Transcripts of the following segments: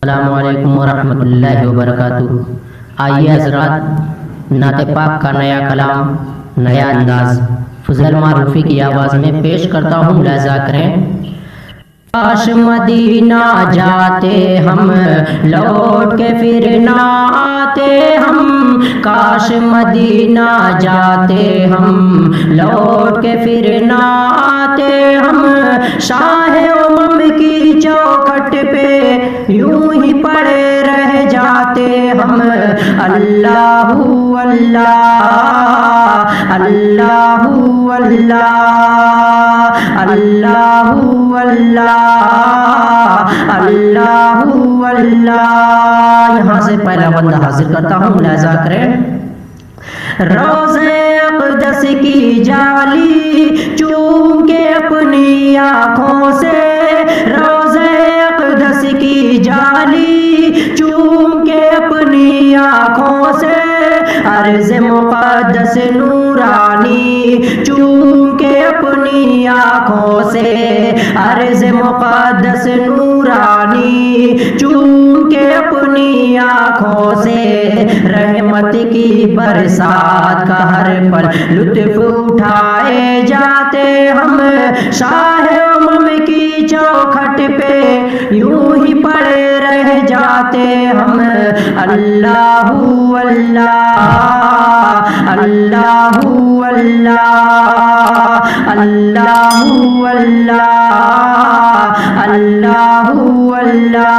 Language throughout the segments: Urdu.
السلام علیکم ورحمۃ اللہ وبرکاتہ۔ آئیے حضرات، نعت پاک کا نیا کلام، نیا انداز فضل معروفی کی آواز میں پیش کرتا ہوں، ملاحظہ کریں۔ کاش مدینہ جاتے ہم، لوٹ کے پھر نہ آتے ہم، کاش مدینہ جاتے ہم، لوٹ کے پھر نہ آتے ہم، شاہ امم کی چوکھٹ پہ یوں ہی پڑے رہ جاتے ہم۔ اللہ اللہ اللہ اللہ اللہ اللہ اللہ اللہ۔ یہاں سے پہلا بندہ حاضر کرتا ہوں، ملاحظہ کریں۔ روضے اقدس کی جالی چوم کے اپنی آنکھوں سے، روضے اقدس کی جالی چوم کے اپنی آنکھوں سے، عرض مقدس نورانی چوم کے اپنی آنکھوں سے، عرض مقدس نورانی چوم کے اپنی آنکھوں سے، رحمت کی برسات کا ہر پل لطف اٹھائے جاتے ہم، شاہ امم کی چوکھٹ پہ یوں ہی پڑے رہ جاتے ہم۔ اللہ اللہ اللہ اللہ اللہ اللہ اللہ اللہ۔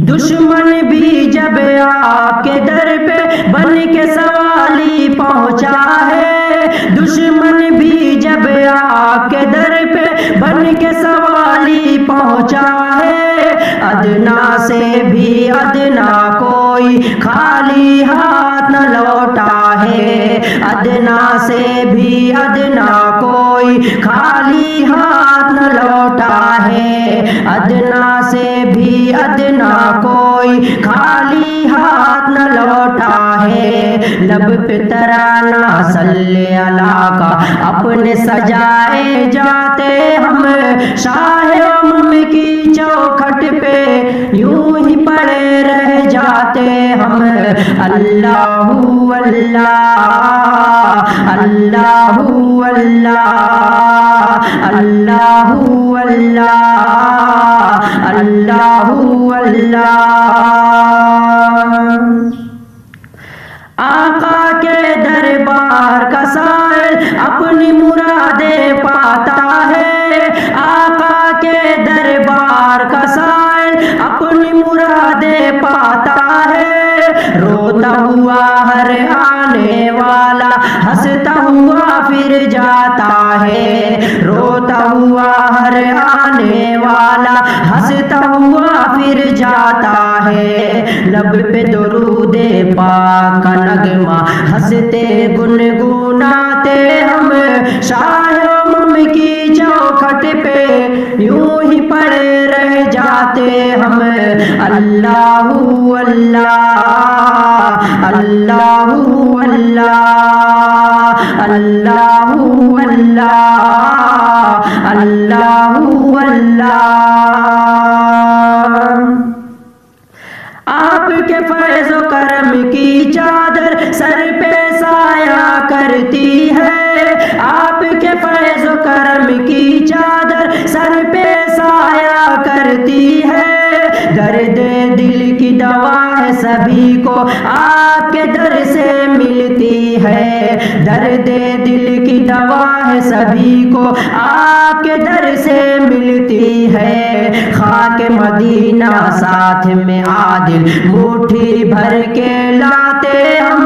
دشمن بھی جب آپ کے در پہ بن کے سوالی پہنچا ہے، دشمن بھی جب آپ کے در پہ بن کے سوالی پہنچا ہے، ادنا سے بھی ادنا کوئی خالی ہاتھ نہ لوٹا ہے، ادنا سے بھی ادنا کوئی خالی ہاتھ نہ لوٹا ہے، ادنا سے بھی ادنا کوئی خالی ہاتھ نہ لوٹا ہے، لب پہ ترانہ صلی اللہ کا اپنے سجائے جاتے ہم، شاہ امم کی چوکھٹ پہ یوں ہی پڑے رہ جاتے ہم۔ اللہ اللہ اللہ اللہ اللہ اللہ اللہ۔ آقا کے دربار کا سائل اپنی مرادیں پاتا ہے، آقا کے دربار کا سائل اپنی مرادیں پاتا ہے، روتا ہوا ہر آنے والا ہنستا ہوا پھر جاتا ہے، روتا ہوا ہر آنے والا ہنستا ہوا پھر جاتا ہے، لب پہ درود پاک کا نغمہ ہنستے گنگناتے ہم، شاہ امم کی چوکھٹ پہ یوں ہی پڑے رہ جاتے ہم۔ اللہ اللہ اللہ اللہ اللہ اللہ اللہ اللہ۔ آپ کے فیض و کرم کی چادر سر پہ سایہ کرتی ہے، آپ کے فیض و کرم کی چادر سر پہ سایہ کرتی ہے، درد دل کی دوا ہے سبھی کو آپ کے در سے ملتی ہے، درد دل کی دوا ہے سبھی کو آپ کے در سے ملتی ہے، خاک مدینہ ساتھ میں عادل مٹھی بھر کے لاتے ہم،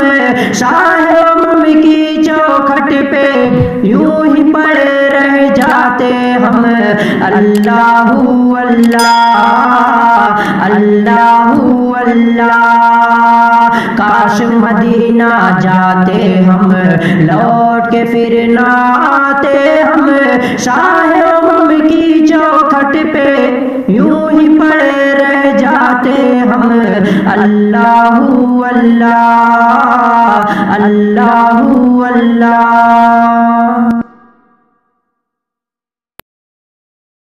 شاہ امم کی چوکھٹ پہ یوں ہی پڑے رہ جاتے ہم۔ اللہ اللہ اللہ اللہ۔ کاش مدینہ جاتے ہم، لوٹ کے پھر نہ آتے ہم، شاہ امم کی چوکھٹ پہ یوں ہی پڑے رہ جاتے ہم۔ ہم اللہ اللہ اللہ اللہ